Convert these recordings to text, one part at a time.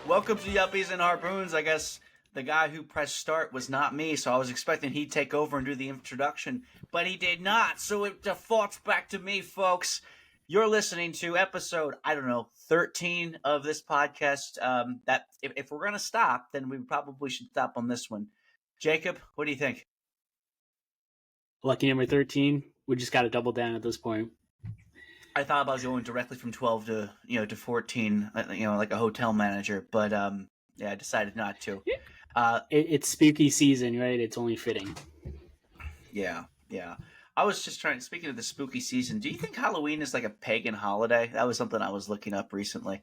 Welcome to Yuppies and Harpoons. I guess the guy who pressed start was not me, so I was expecting he'd take over and do the introduction, but he did not, so it defaults back to me, folks. You're listening to episode, 13 of this podcast. That if we're going to stop, then we probably should stop on this one. Jacob, what do you think? Lucky number 13. We just got to double down at this point. I thought about going directly from 12 to 14, like a hotel manager, but I decided not to. It's spooky season, right? It's only fitting. Yeah. I was just speaking of the spooky season, do you think Halloween is like a pagan holiday? That was something I was looking up recently.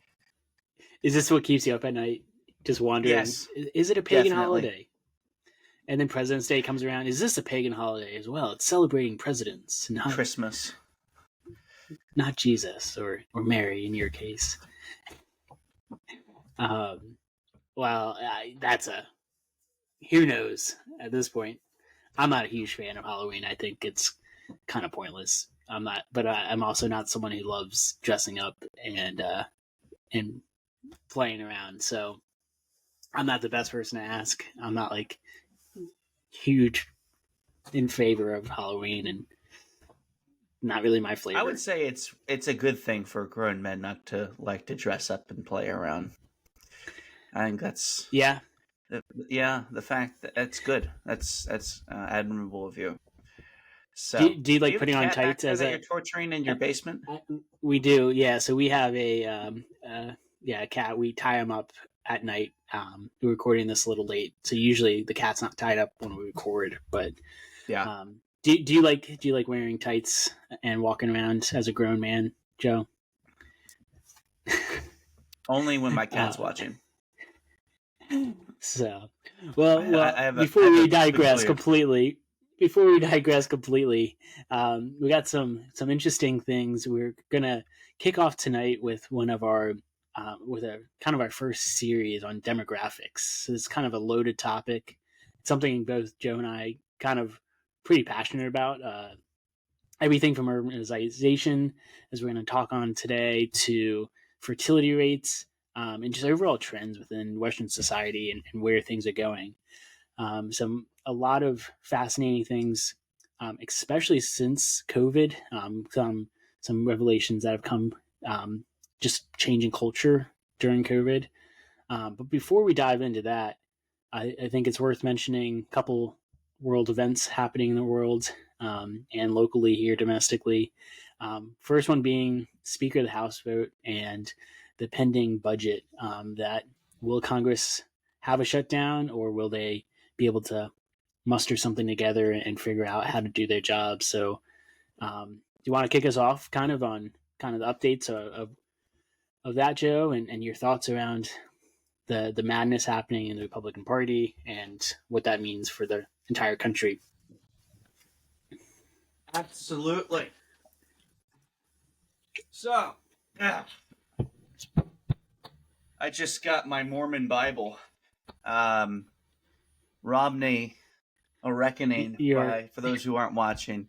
Is this what keeps you up at night? Just wondering, yes, is it a pagan definitely. holiday? And then President's Day comes around. Is this a pagan holiday as well? It's celebrating presidents, not Christmas. Not Jesus or Mary in your case. That's who knows at this point. I'm not a huge fan of Halloween. I think it's kind of pointless. I'm also not someone who loves dressing up and playing around. So I'm not the best person to ask. I'm not like huge in favor of Halloween and not really my flavor. I would say it's a good thing for grown men not to like to dress up and play around. I think that's the fact that that's good. That's admirable of you. So do you like putting on tights as you're torturing in your basement? We do, yeah. So we have a cat. We tie him up at night. We're recording this a little late, so usually the cat's not tied up when we record. But yeah. Do you like wearing tights and walking around as a grown man, Joe? Only when my cat's watching. So, before we digress completely, we got some interesting things. We're gonna kick off tonight with one of our with a kind of our first series on demographics. So it's kind of a loaded topic. It's something both Joe and I kind of pretty passionate about. Everything from urbanization, as we're going to talk on today, to fertility rates, and just overall trends within Western society and where things are going. A lot of fascinating things, especially since COVID. Some revelations that have come, just changing culture during COVID. But before we dive into that, I think it's worth mentioning a couple world events happening in the world and locally here domestically. First one being Speaker of the House vote and the pending budget. That will Congress have a shutdown, or will they be able to muster something together and figure out how to do their job? So do you want to kick us off kind of on kind of the updates of that, Joe, and your thoughts around the madness happening in the Republican Party and what that means for the entire country? Absolutely. So, I just got my Mormon Bible. Romney, A Reckoning, for those who aren't watching,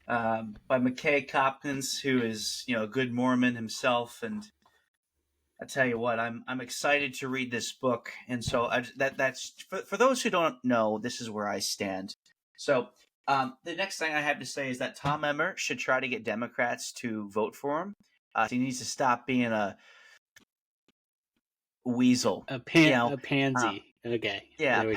by McKay Copkins, who is a good Mormon himself, and I tell you what, I'm excited to read this book, and so that's for those who don't know, this is where I stand. So the next thing I have to say is that Tom Emmer should try to get Democrats to vote for him. He needs to stop being a weasel, a pansy. Okay, yeah, a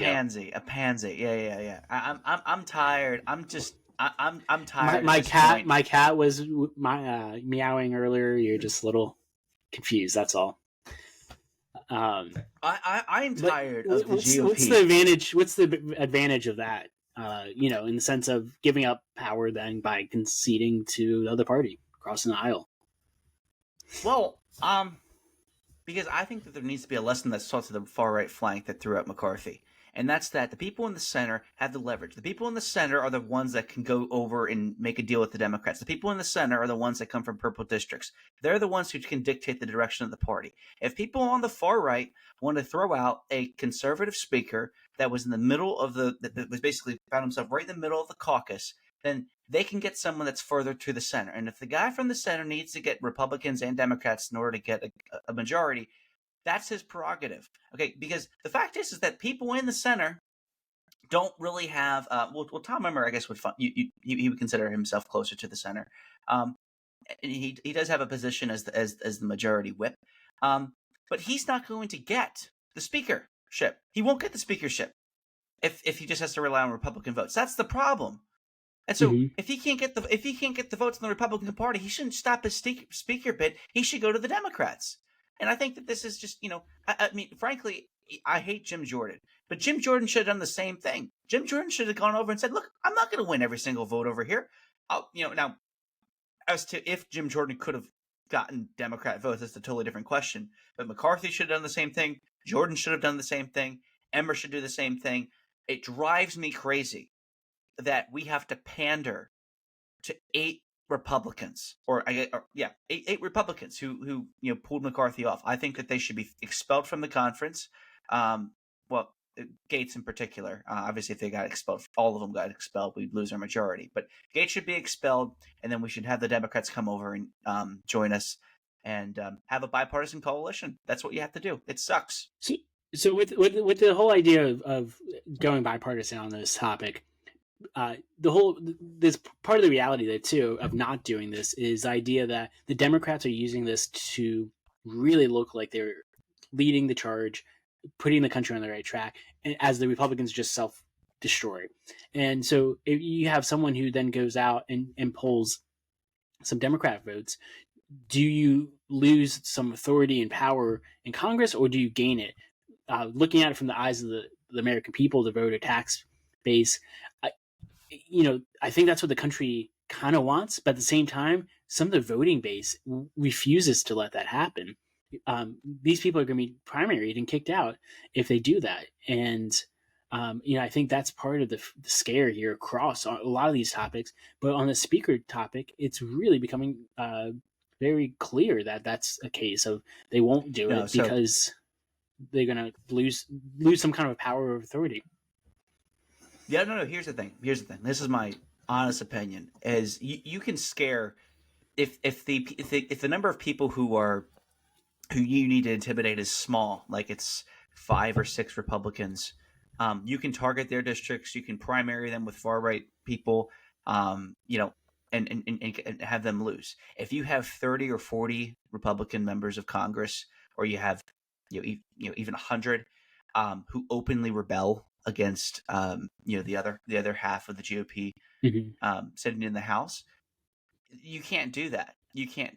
pansy. Yeah. I'm tired. I'm tired. My cat was meowing earlier. You're just a little confused. That's all. I'm tired of the GOP. What's the advantage of that? In the sense of giving up power then by conceding to the other party, crossing the aisle. Well, because I think that there needs to be a lesson that's taught to the far right flank that threw out McCarthy. And that's that the people in the center have the leverage. The people in the center are the ones that can go over and make a deal with the Democrats. The people in the center are the ones that come from purple districts. They're the ones who can dictate the direction of the party. If people on the far right want to throw out a conservative speaker that was in the middle of that was basically found himself right in the middle of the caucus, then they can get someone that's further to the center. And if the guy from the center needs to get Republicans and Democrats in order to get a majority, That's his prerogative. Okay, because the fact is that people in the center don't really have. Well, Tom Emmer, I guess, he would consider himself closer to the center. Um, and he does have a position as the majority whip, but he's not going to get the speakership. He won't get the speakership if he just has to rely on Republican votes. That's the problem. And so Hmm. if he can't get the votes in the Republican Party, he shouldn't stop his speaker bid. He should go to the Democrats. And I think that this is just, I mean, frankly, I hate Jim Jordan, but Jim Jordan should have done the same thing. Jim Jordan should have gone over and said, "Look, I'm not going to win every single vote over here. Now as to if Jim Jordan could have gotten Democrat votes, that's a totally different question. But McCarthy should have done the same thing. Jordan should have done the same thing. Emmer should do the same thing. It drives me crazy that we have to pander to eight Republicans, eight Republicans who pulled McCarthy off. I think that they should be expelled from the conference. Well, Gates in particular. Obviously, if they got expelled, all of them got expelled, we'd lose our majority. But Gates should be expelled, and then we should have the Democrats come over and join us and have a bipartisan coalition. That's what you have to do. It sucks. So, so with the whole idea of going bipartisan on this topic, the whole this part of the reality that too of not doing this is the idea that the Democrats are using this to really look like they're leading the charge, putting the country on the right track, as the Republicans just self destroy. And so if you have someone who then goes out and polls some Democrat votes, do you lose some authority and power in Congress, or do you gain it? Looking at it from the eyes of the American people, the voter tax base, I, I think that's what the country kind of wants. But at the same time, some of the voting base refuses to let that happen. These people are going to be primaried and kicked out if they do that. And, I think that's part of the scare here across a lot of these topics. But on the speaker topic, it's really becoming very clear that that's a case of they won't do No, it so because they're going to lose some kind of power or authority. yeah, no. Here's the thing. This is my honest opinion: is you can scare if the number of people who you need to intimidate is small, like it's 5 or 6 Republicans. You can target their districts. You can primary them with far right people. Um, you know, and have them lose. If you have 30 or 40 Republican members of Congress, or you have even 100 who openly rebel against the other half of the GOP Mm-hmm. sitting in the House, you can't do that. You can't.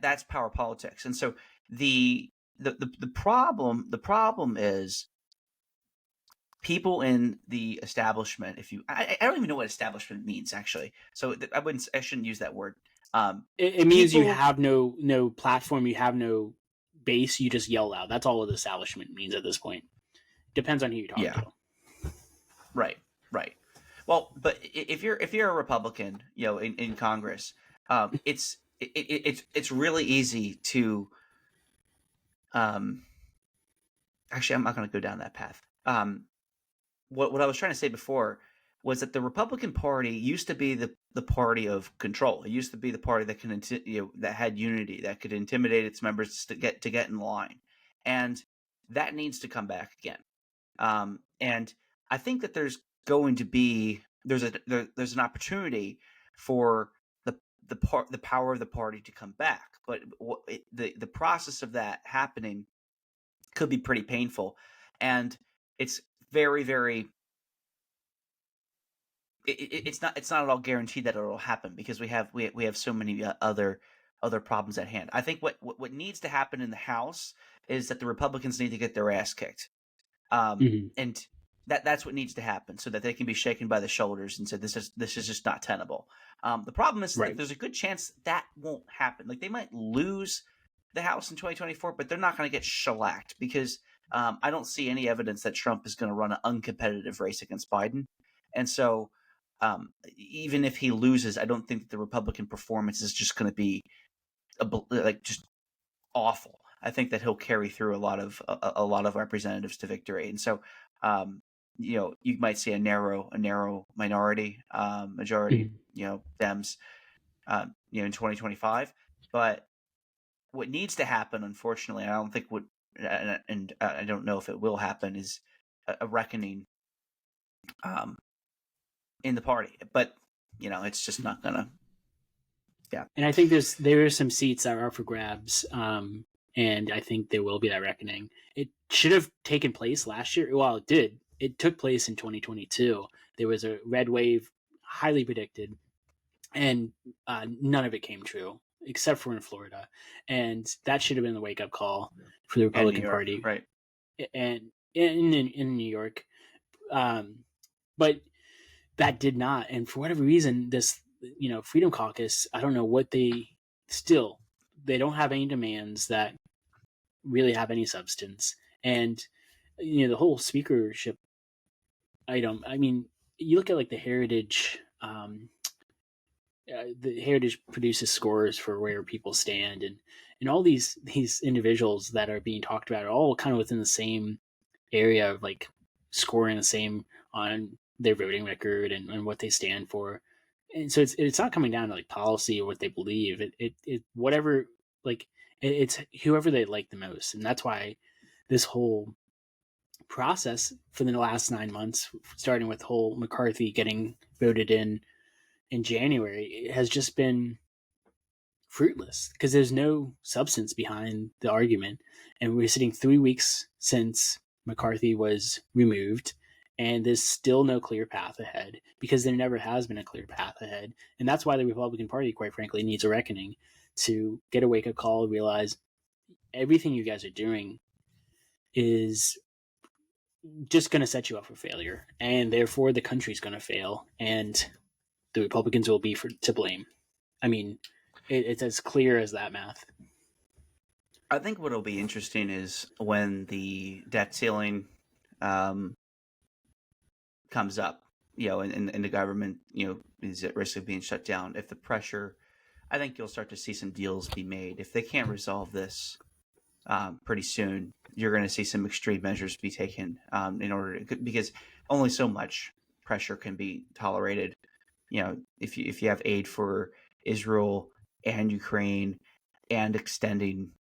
That's power politics. And so the the problem is people in the establishment. If you, I don't even know what establishment means actually. So I shouldn't use that word. It means you People, have no platform, you have no base, you just yell loud. That's all the establishment means at this point. Depends on who you talk yeah, to. right, right. Well, but if you're a Republican, in Congress, it's really easy to um. Actually, I'm not going to go down that path. What I was trying to say before was that the Republican Party used to be the party of control. It used to be the party that that had unity, that could intimidate its members to get in line, and that needs to come back again. And I think that there's an opportunity for the power of the party to come back, but the process of that happening could be pretty painful, and it's very very it's not at all guaranteed that it'll happen because we have so many other problems at hand. I think what needs to happen in the House is that the Republicans need to get their ass kicked, Mm-hmm. and that's what needs to happen so that they can be shaken by the shoulders and say this is just not tenable. The problem is that Right. there's a good chance that won't happen. Like they might lose the House in 2024, but they're not going to get shellacked because I don't see any evidence that Trump is going to run an uncompetitive race against Biden, and so even if he loses, I don't think that the Republican performance is just going to be like just awful. I think that he'll carry through a lot of representatives to victory, and so you might see a narrow minority majority, Mm-hmm. Dems, in 2025. But what needs to happen, unfortunately, I don't think and I don't know if it will happen, is a reckoning in the party. But it's just not gonna. Yeah, And I think there are some seats that are up for grabs, and I think there will be that reckoning. It should have taken place last year. Well, it did. It took place in 2022. There was a red wave, highly predicted, and none of it came true except for in Florida, and that should have been the wake up call for the and New Republican York, Party, right? and in New York, but that did not. And for whatever reason, this Freedom Caucus, I don't know what they don't have any demands that really have any substance, and the whole speakership item. I mean, you look at like the Heritage. The Heritage produces scores for where people stand, and all these individuals that are being talked about are all kind of within the same area of like scoring the same on their voting record and what they stand for. And so it's not coming down to like policy or what they believe. It whatever, like it's whoever they like the most, and that's why this whole process for the last 9 months, starting with whole McCarthy getting voted in January, it has just been fruitless because there's no substance behind the argument. And we're sitting 3 weeks since McCarthy was removed, and there's still no clear path ahead because there never has been a clear path ahead. And that's why the Republican Party, quite frankly, needs a reckoning to get a wake up call, realize everything you guys are doing is just going to set you up for failure. And therefore, the country's going to fail, and the Republicans will be to blame. I mean, it's as clear as that math. I think what'll be interesting is when the debt ceiling um, comes up, and the government, is at risk of being shut down. If the pressure, I think you'll start to see some deals be made. If they can't resolve this pretty soon, you're going to see some extreme measures be taken in order to, because only so much pressure can be tolerated. If you have aid for Israel and Ukraine and extending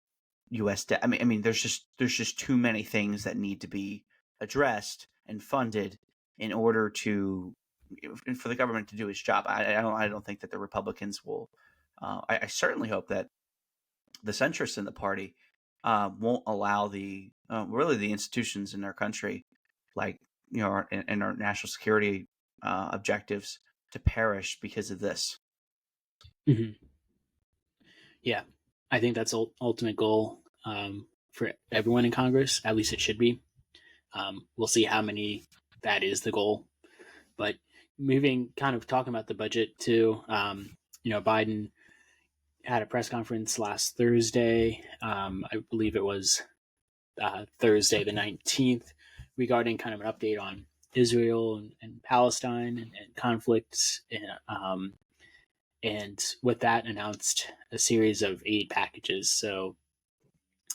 U.S. debt. I mean, there's just too many things that need to be addressed and funded in order to for the government to do its job. I don't think that the Republicans will. I certainly hope that the centrists in the party won't allow the really the institutions in our country, like and our national security objectives, to perish because of this. Mm-hmm. Yeah, I think that's ultimate goal for everyone in Congress. At least it should be. We'll see how many that is the goal. But moving, kind of talking about the budget too. Biden had a press conference last Thursday. I believe it was Thursday the 19th, regarding kind of an update on Israel and Palestine and conflicts. And with that, announced a series of aid packages. So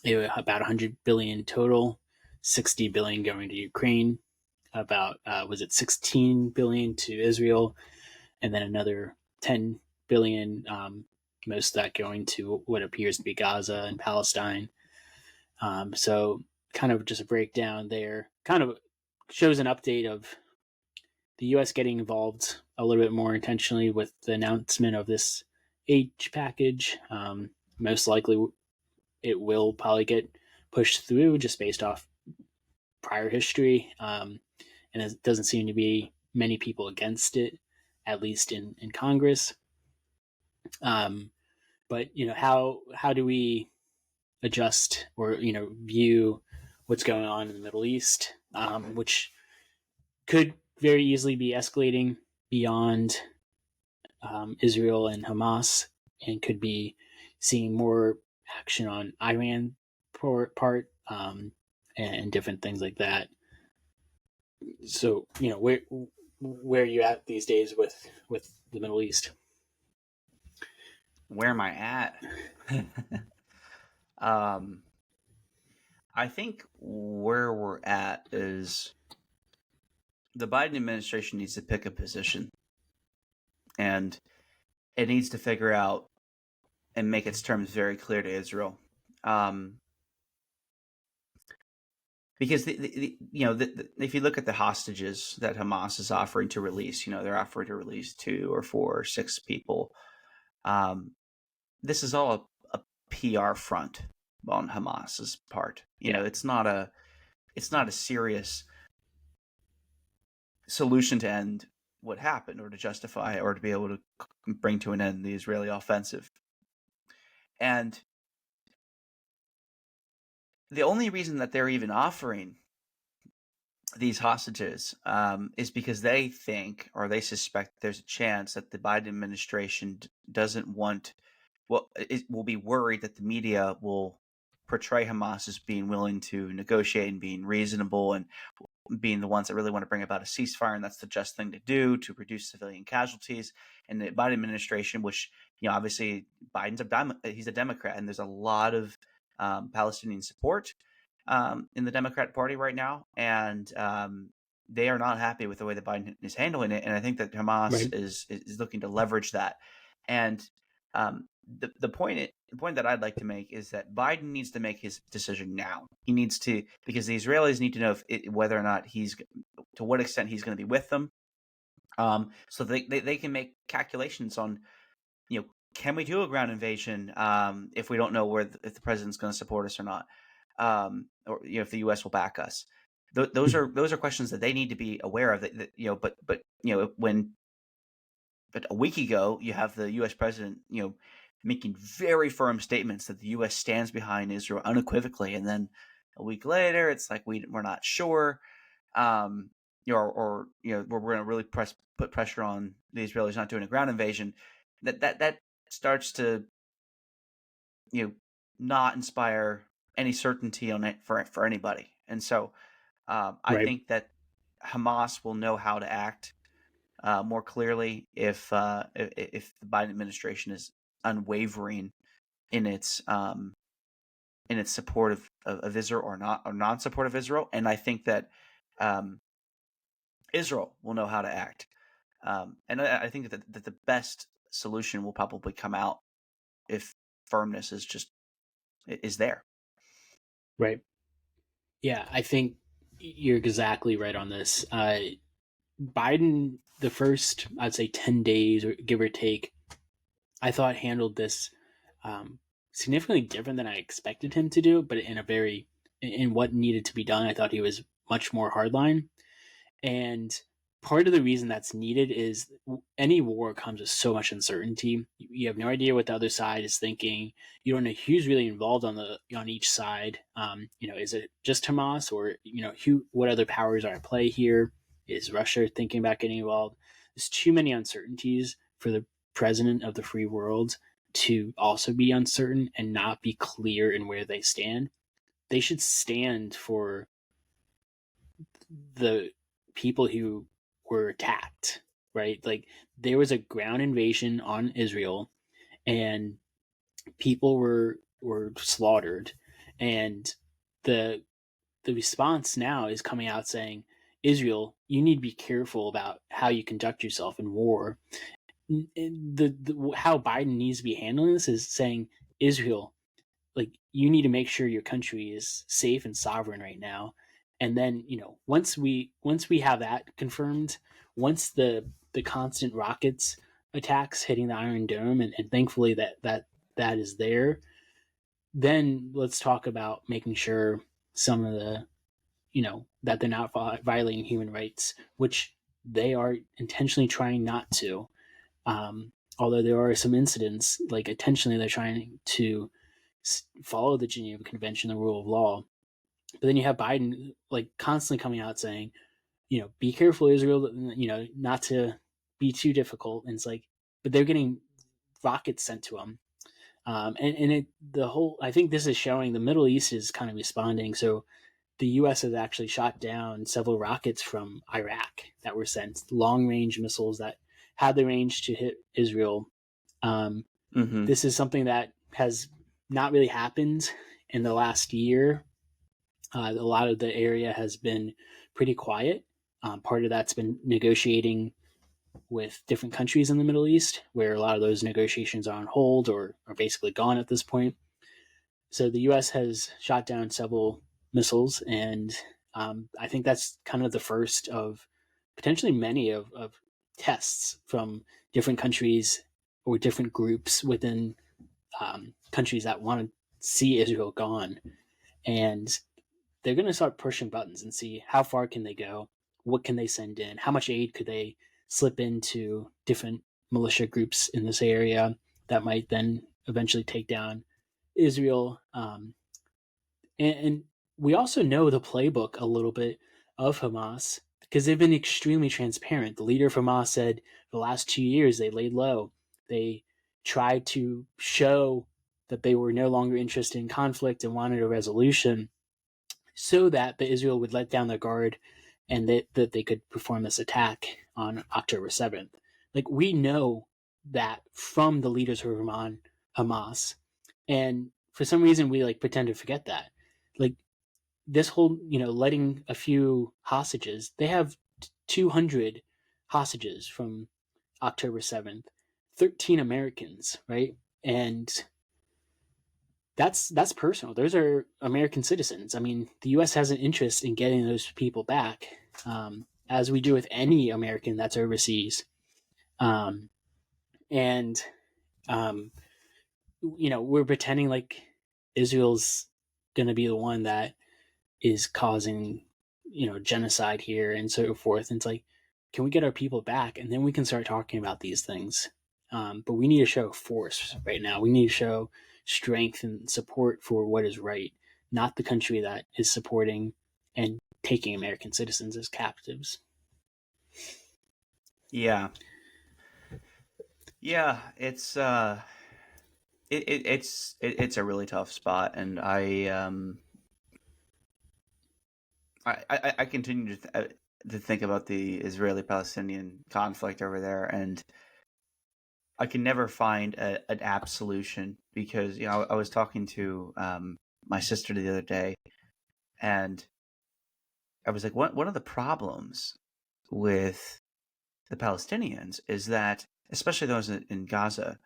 it was about 100 billion total, 60 billion going to Ukraine, about was it 16 billion to Israel, and then another 10 billion, most of that going to what appears to be Gaza and Palestine. So kind of just a breakdown there, kind of shows an update of the U.S. getting involved a little bit more intentionally with the announcement of this aid package. Most likely, it will probably get pushed through just based off prior history, and it doesn't seem to be many people against it, at least in Congress. But how do we adjust or view what's going on in the Middle East, which could very easily be escalating beyond Israel and Hamas, and could be seeing more action on Iran part, and different things like that. So where are you at these days with the Middle East? Where am I at? um, I think where we're at is the Biden administration needs to pick a position, and it needs to figure out and make its terms very clear to Israel. Um, because if you look at the hostages that Hamas is offering to release, they're offering to release 2 or 4 or 6 people. Um, this is all a PR front on Hamas's part. Yeah. It's not a serious solution to end what happened or to justify or to be able to bring to an end the Israeli offensive. And the only reason that they're even offering these hostages is because they think or they suspect there's a chance that the Biden administration doesn't want, well, it will be worried that the media will portray Hamas as being willing to negotiate and being reasonable and being the ones that really want to bring about a ceasefire, and that's the just thing to do to reduce civilian casualties. And the Biden administration, which obviously he's a Democrat, and there's a lot of Palestinian support in the Democrat Party right now, and they are not happy with the way that Biden is handling it. And I think that Hamas Right. is looking to leverage that. And the point that I'd like to make is that Biden needs to make his decision now. He needs to, because the Israelis need to know whether or not to what extent he's going to be with them, so they can make calculations on, can we do a ground invasion if we don't know if the president's going to support us or not, or if the U.S. will back us. Those are questions that they need to be aware of. But when but a week ago you have the U.S. president making very firm statements that the U.S. stands behind Israel unequivocally, and then a week later it's like we're not sure, or we're going to really put pressure on the Israelis not doing a ground invasion. That starts to not inspire any certainty on it for anybody. And so I Right. think that Hamas will know how to act more clearly if the Biden administration is unwavering in its support of Israel or non-support of Israel. And I think that Israel will know how to act. And I think that the best solution will probably come out if firmness is there. Right. Yeah, I think you're exactly right on this. Biden, the first, I'd say 10 days, or give or take, I thought handled this um, significantly different than I expected him to do, but in what needed to be done, I thought he was much more hardline. And part of the reason that's needed is any war comes with so much uncertainty. You have no idea what the other side is thinking. You don't know who's really involved on each side. Is it just Hamas, or what other powers are at play here? Is Russia thinking about getting involved? There's too many uncertainties for the president of the free world to also be uncertain and not be clear in where they stand. They should stand for the people who were attacked, right? Like, there was a ground invasion on Israel, and people were slaughtered, and the the response now is coming out saying, Israel, you need to be careful about how you conduct yourself in war. How Biden needs to be handling this is saying, Israel, like, you need to make sure your country is safe and sovereign right now. And then once we have that confirmed, once the constant rockets attacks hitting the Iron Dome, and thankfully that is there, then let's talk about making sure some of the that they're not violating human rights, which they are intentionally trying not to. Although there are some incidents, like, intentionally they're trying to follow the Geneva Convention, the rule of law. But then you have Biden, like, constantly coming out saying, be careful, Israel, not to be too difficult. And it's like, but they're getting rockets sent to them. I think this is showing the Middle East is kind of responding. So the U.S. has actually shot down several rockets from Iraq that were sent, long range missiles that had the range to hit Israel. Um, Mm-hmm. this is something that has not really happened in the last year. A lot of the area has been pretty quiet. Part of that's been negotiating with different countries in the Middle East, where a lot of those negotiations are on hold or are basically gone at this point. So the U.S. has shot down several missiles, and I think that's kind of the first of potentially many of tests from different countries or different groups within countries that want to see Israel gone, and they're going to start pushing buttons and see how far can they go, what can they send in, how much aid could they slip into different militia groups in this area that might then eventually take down Israel. And we also know the playbook a little bit of Hamas because they've been extremely transparent. The leader of Hamas said the last 2 years they laid low. They tried to show that they were no longer interested in conflict and wanted a resolution so that the Israel would let down their guard and that they could perform this attack on October 7th. Like, we know that from the leaders of Hamas. And for some reason, we like pretend to forget that. Like, this whole, letting a few hostages, they have 200 hostages from October 7th, 13 Americans, right? And that's personal. Those are American citizens. I mean, the U.S. has an interest in getting those people back, as we do with any American that's overseas. Um, and we're pretending like Israel's going to be the one that is causing, genocide here and so forth. And it's like, can we get our people back, and then we can start talking about these things. But we need to show force right now. We need to show strength and support for what is right, not the country that is supporting and taking American citizens as captives. Yeah, yeah, it's a really tough spot, and I continue to think about the Israeli-Palestinian conflict over there, and I can never find an absolution because I was talking to my sister the other day, and I was like, one of the problems with the Palestinians is that, especially those in Gaza,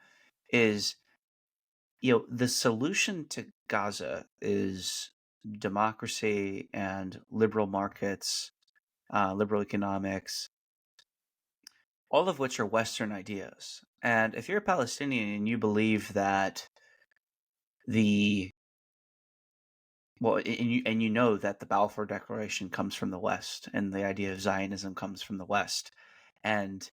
is the solution to Gaza is democracy and liberal markets, liberal economics, all of which are Western ideas. And if you're a Palestinian and you believe that the and you know that the Balfour Declaration comes from the West, and the idea of Zionism comes from the West, and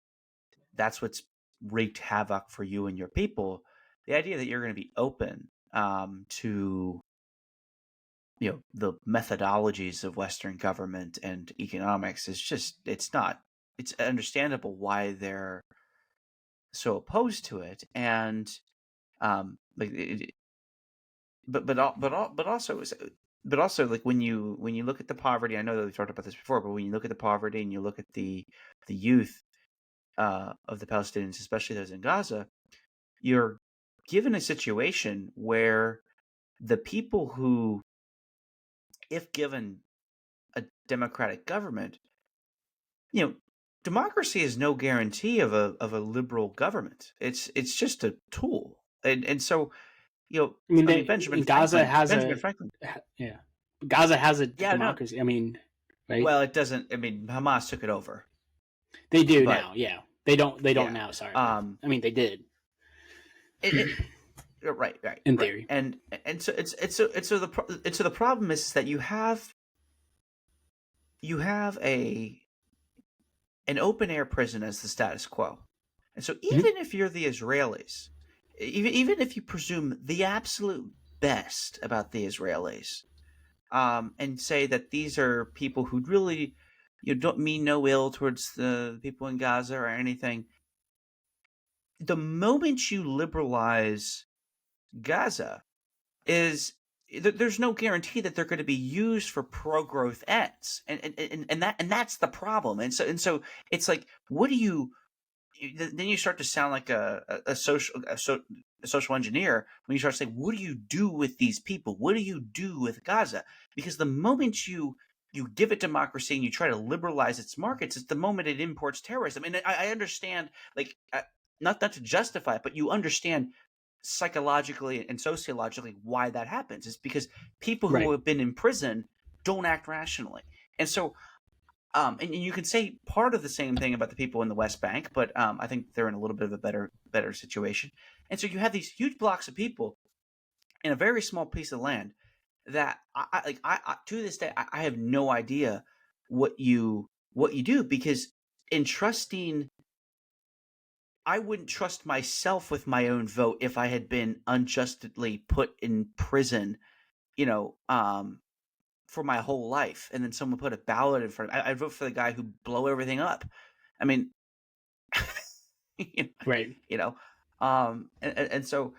that's what's wreaked havoc for you and your people. The idea that you're going to be open to the methodologies of Western government and economics is just it's understandable why they're so opposed to it. And like but also like when you look at the poverty, I know that we've talked about this before, but when you look at the poverty and you look at the youth of the Palestinians, especially those in Gaza, you're given a situation where the people who, if given a democratic government, democracy is no guarantee of a liberal government. It's just a tool, and so I mean, I mean Benjamin Gaza Franklin. has Benjamin a Franklin. yeah, Gaza has a Yeah, no. democracy. I mean, right? Well, it doesn't. I mean, Hamas took it over, They do but now. Yeah, they don't. They don't yeah. now. Sorry. I mean, they did It right, right, in right, theory. and so the problem is that you have a an open air prison as the status quo. And so Mm-hmm. even if you're the Israelis, even if you presume the absolute best about the Israelis, and say that these are people who really don't mean no ill towards the people in Gaza or anything, the moment you liberalize Gaza is there's no guarantee that they're going to be used for pro-growth ends, and that's the problem. And so it's like, what do you then you start to sound like a social engineer when you start saying, what do you do with these people? What do you do with Gaza? Because the moment you give it democracy and you try to liberalize its markets, it's the moment it imports terrorism. And I understand, like, not to justify it, but you understand psychologically and sociologically why that happens. It's because people who Right. have been in prison don't act rationally. And so, and you can say part of the same thing about the people in the West Bank, but I think they're in a little bit of a better situation. And so you have these huge blocks of people in a very small piece of land that I to this day I have no idea what you do, because in trusting, I wouldn't trust myself with my own vote if I had been unjustly put in prison, you know, for my whole life, and then someone put a ballot in front of me. I'd vote for the guy who blow everything up. I mean, you Right. know, and so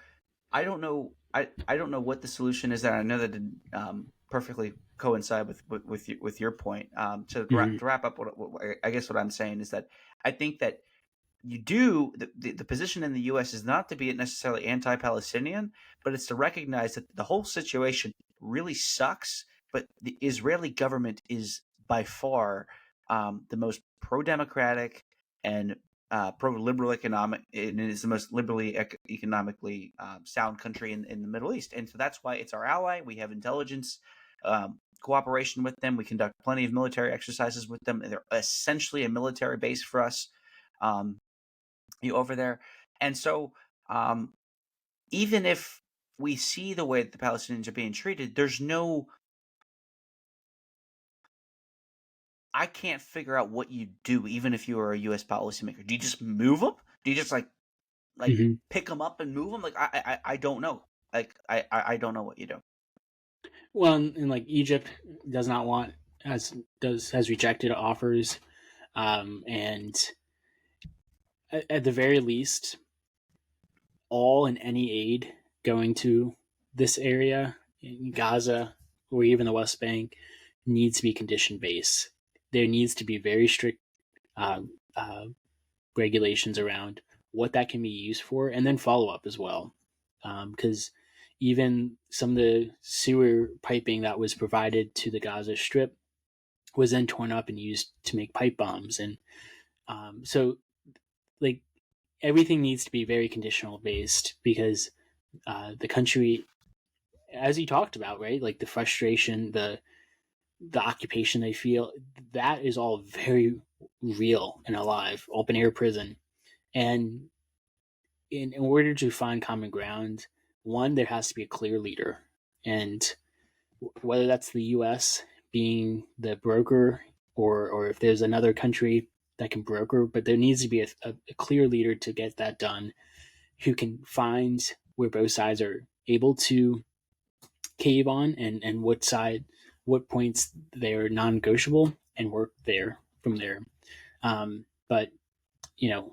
I don't know. I don't know what the solution is there. I know that didn't perfectly coincide with your point. Hmm. To wrap up, I guess what I'm saying is that I think that you do the position in the U.S. is not to be necessarily anti-Palestinian, but it's to recognize that the whole situation really sucks. But the Israeli government is by far the most pro-democratic and pro-liberal economic, and it is the most liberally economically sound country in the Middle East, and so that's why it's our ally. We have intelligence cooperation with them. We conduct plenty of military exercises with them. They're essentially a military base for us. Um, you over there. And so, um, even if we see the way that the Palestinians are being treated, there's no, I can't figure out what you do, even if you are a U.S. policymaker. Do you just move them? Do you just like Hmm. pick them up and move them? Like I don't know. Like I don't know what you do. Well, and like Egypt does not want has rejected offers, and at the very least, all and any aid going to this area in Gaza or even the West Bank needs to be condition based. There needs to be very strict uh, uh, regulations around what that can be used for, and then follow up as well. Because even some of the sewer piping that was provided to the Gaza Strip was then torn up and used to make pipe bombs, and so like everything needs to be very conditional based because the country, as you talked about, right, like the frustration, the occupation they feel, that is all very real and alive. Open air prison, and in order to find common ground, one, there has to be a clear leader, and whether that's the U.S. being the broker, or if there's another country that can broker, but there needs to be a clear leader to get that done, who can find where both sides are able to cave on, and what points they are non-negotiable, and work there from there. But you know,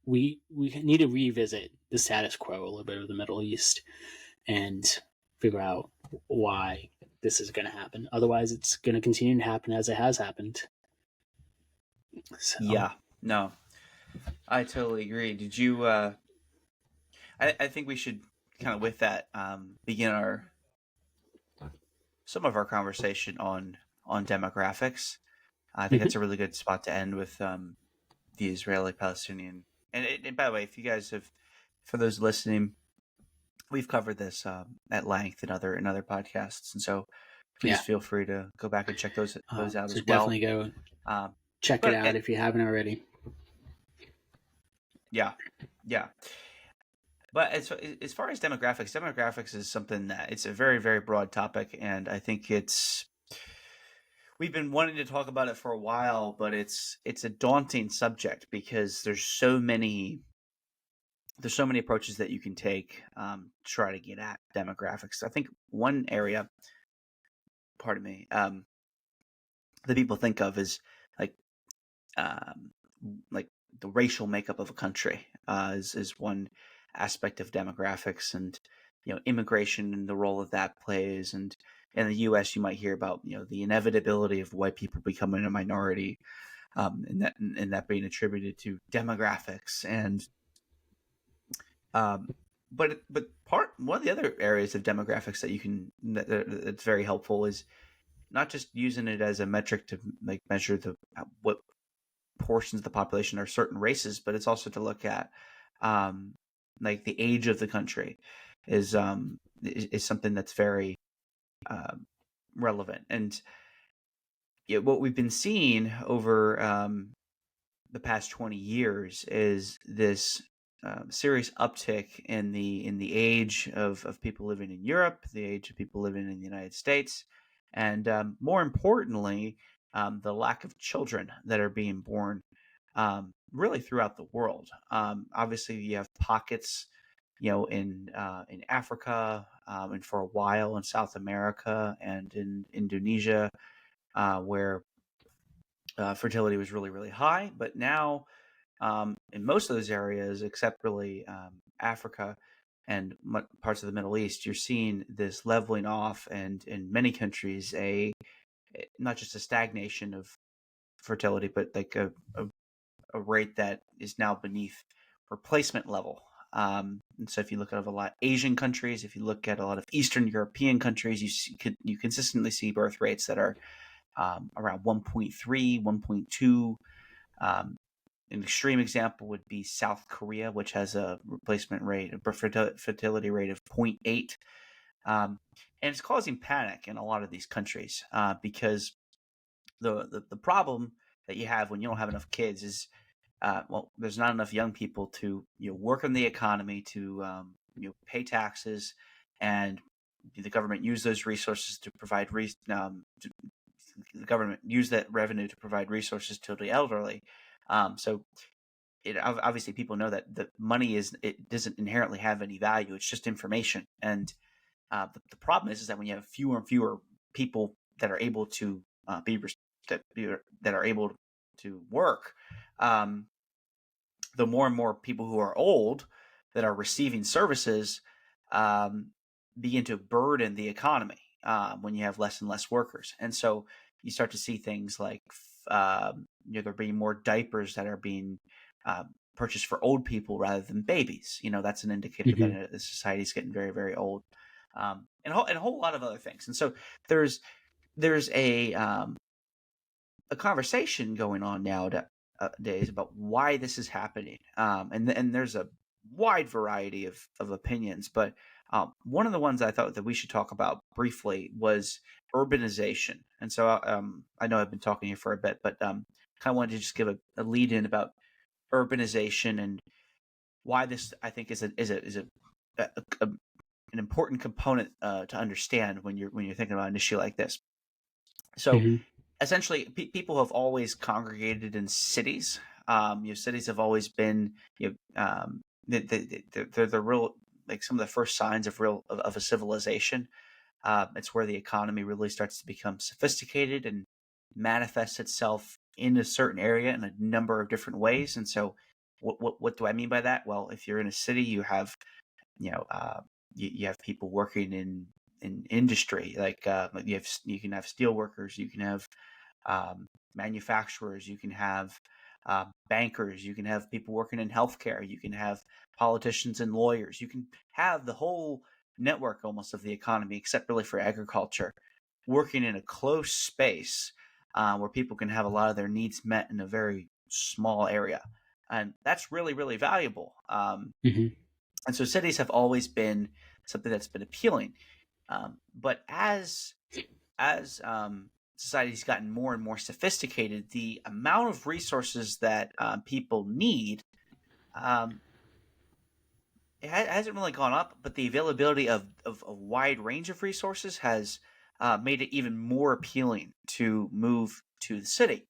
we need to revisit the status quo a little bit of the Middle East and figure out why this is going to happen. Otherwise, it's going to continue to happen as it has happened. So, Yeah, no, I totally agree. Did you? I think we should kind of with that begin our some of our conversation on demographics. I think mhm. that's a really good spot to end with the Israeli Palestinian. And by the way, if you guys have, for those listening, we've covered this at length in other podcasts, and so please Yeah. feel free to go back and check those out So as well. definitely go Um, check it but out if you haven't already. yeah, yeah. But as far as demographics is something that it's a very broad topic, and I think we've been wanting to talk about it for a while, but it's a daunting subject because there's so many approaches that you can take to try to get at demographics. I think one area, pardon me, that people think of is like um, like the racial makeup of a country is one aspect of demographics, and immigration and the role that that plays. And in the U.S., you might hear about the inevitability of white people becoming a minority, and that being attributed to demographics. And um, but part one of the other areas of demographics that you can that's very helpful is not just using it as a metric to like measure the what portions of the population are certain races, but it's also to look at um, like the age of the country is something that's very uh, relevant. And what we've been seeing over the past 20 years is this serious uptick in the age of people living in Europe, the age of people living in the United States, and more importantly, the lack of children that are being born really throughout the world. Obviously, you have pockets, in Africa, and for a while in South America and in Indonesia, where fertility was really, really high. But now, in most of those areas, except really Africa and parts of the Middle East, you're seeing this leveling off, and in many countries, not just a stagnation of fertility, but like a rate that is now beneath replacement level. And so, if you look at a lot of Asian countries, if you look at a lot of Eastern European countries, you consistently see birth rates that are around 1.3, 1.2. Um, an extreme example would be South Korea, which has a replacement rate, a fertility rate of 0.8. And it's causing panic in a lot of these countries because the problem that you have when you don't have enough kids is, there's not enough young people to work in the economy, to pay taxes, and the government use those resources to provide the government use that revenue to provide resources to the elderly. So obviously people know that the money it doesn't inherently have any value. It's just information. And the problem is that when you have fewer and fewer people that are able to that are able to work, the more and more people who are old that are receiving services begin to burden the economy when you have less and less workers. And so you start to see things like there being more diapers that are being purchased for old people rather than babies. That's an indicator Mm-hmm. that the society is getting very, very old, and a whole lot of other things. And so there's a conversation going on nowadays about why this is happening, and there's a wide variety of opinions, but one of the ones I thought that we should talk about briefly was urbanization. And so I know I've been talking here for a bit, but kind of wanted to just give a lead in about urbanization and why this I think is an important component to understand when you're thinking about an issue like this. So Mm-hmm. essentially, people have always congregated in cities. Cities have always been, they're the real, like some of the first signs of a civilization. It's where the economy really starts to become sophisticated and manifests itself in a certain area in a number of different ways. And so, what do I mean by that? Well, if you're in a city, you have you know you have people working in industry, like you can have steel workers, you can have manufacturers, you can have bankers, you can have people working in healthcare, you can have politicians and lawyers, you can have the whole network almost of the economy, except really for agriculture, working in a close space where people can have a lot of their needs met in a very small area. And that's really, really valuable. Mm-hmm. And so cities have always been something that's been appealing. But as society's gotten more and more sophisticated, the amount of resources that people need, um, it hasn't really gone up, but the availability of a wide range of resources has made it even more appealing to move to the city.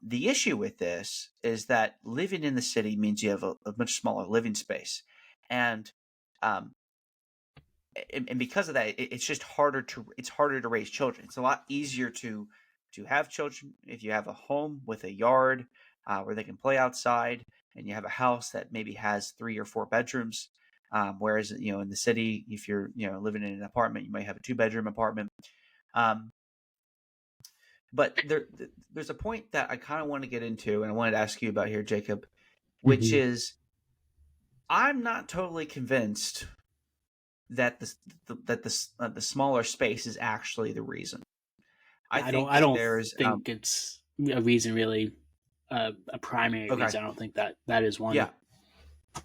The issue with this is that living in the city means you have a much smaller living space, and um, and because of that, it's just harder to raise children. It's a lot easier to have children if you have a home with a yard where they can play outside, and you have a house that maybe has 3 or 4 bedrooms. Whereas in the city, if you're living in an apartment, you might have a 2 bedroom apartment. Um, but there's a point that I kind of want to get into, and I wanted to ask you about here, Jacob, which Mm-hmm. is I'm not totally convinced that the smaller space is actually the reason. I Yeah, I don't. think I don't there's think it's a reason really, a primary okay, reason. I don't think that is one. yeah.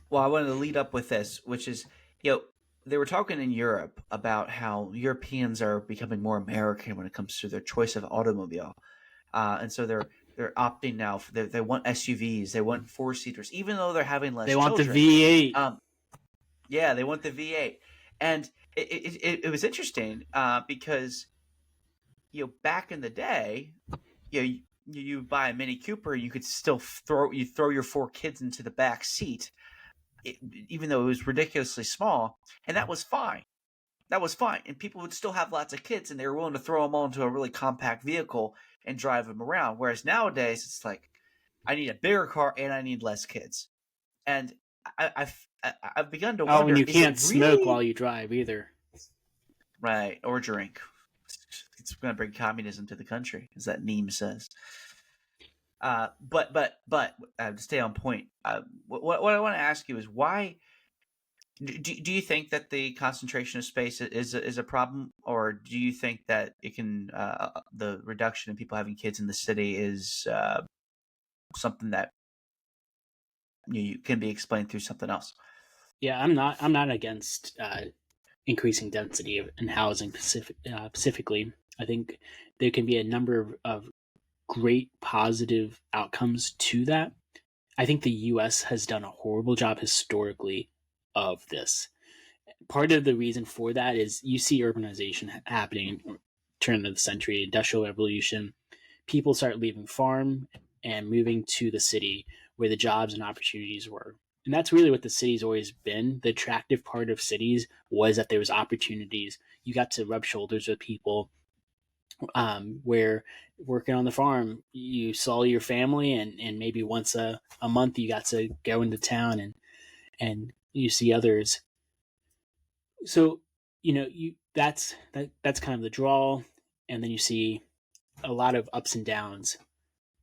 Well, I wanted to lead up with this, which is you know they were talking in Europe about how Europeans are becoming more American when it comes to their choice of automobile. and so they're opting now. They want SUVs, they want four seaters, even though they're having less They want the children. V8. Yeah, they want the V8, and it was interesting because back in the day, you buy a Mini Cooper, you could still throw your four kids into the back seat, even though it was ridiculously small, and that was fine. That was fine, and people would still have lots of kids, and they were willing to throw them all into a really compact vehicle and drive them around. Whereas nowadays, it's like, I need a bigger car and I need less kids, and I've begun to Oh, and wonder: you is it can't smoke while really you drive either. right or drink? It's going to bring communism to the country, as that meme says. But to stay on point, what I want to ask you is why do you think that the concentration of space is a problem, or do you think that it can the reduction in people having kids in the city is something that can be explained through something else? Yeah, I'm not against increasing density in housing specifically. I think there can be a number of great positive outcomes to that. I think the US has done a horrible job historically of this. Part of the reason for that is you see urbanization happening turn of the century, industrial revolution. People start leaving farm and moving to the city where the jobs and opportunities were. And that's really what the city's always been. The attractive part of cities was that there was opportunities. You got to rub shoulders with people, where working on the farm, you saw your family, and maybe once a month you got to go into town and you see others. So, that's kind of the draw. And then you see a lot of ups and downs.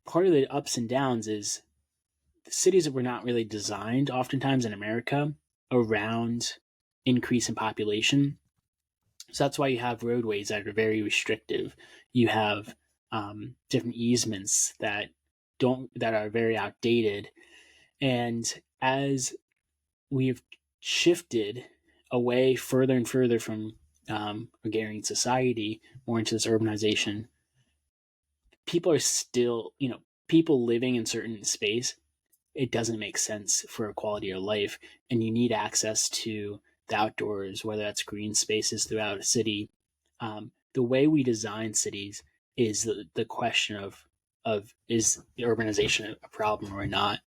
Part of the ups and downs is the cities were not really designed oftentimes in America around increase in population. So that's why you have roadways that are very restrictive. You have different easements that are very outdated. And as we've shifted away further and further from agrarian society, more into this urbanization, people are still, people living in certain space, it doesn't make sense for a quality of life. And you need access to the outdoors, whether that's green spaces throughout a city. The way we design cities is the question of is the urbanization a problem or not.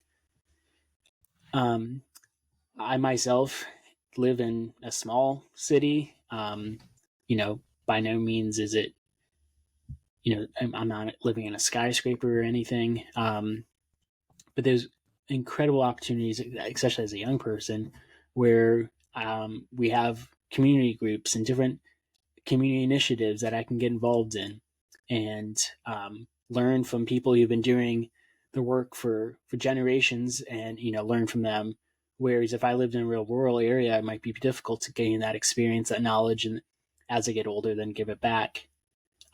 Um, I myself live in a small city. By no means is it, I'm not living in a skyscraper or anything. But there's incredible opportunities, especially as a young person, where we have community groups and different community initiatives that I can get involved in and learn from people who've been doing the work for generations, and learn from them. Whereas if I lived in a real rural area, it might be difficult to gain that experience, that knowledge, and as I get older, then give it back.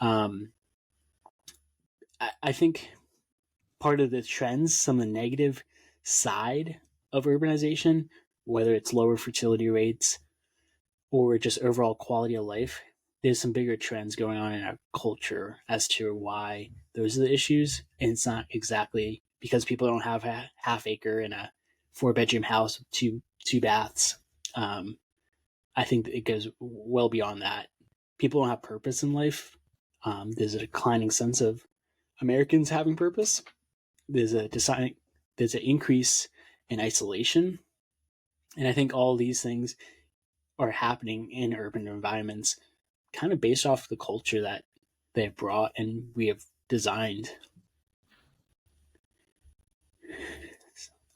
Um, I think part of the trends, some of the negative side of urbanization, whether it's lower fertility rates or just overall quality of life, there's some bigger trends going on in our culture as to why those are the issues. And it's not exactly because people don't have a half acre and a 4-bedroom house with two baths. I think it goes well beyond that. People don't have purpose in life. There's a declining sense of Americans having purpose. There's there's an increase in isolation, and I think all these things are happening in urban environments, kind of based off the culture that they've brought and we have designed.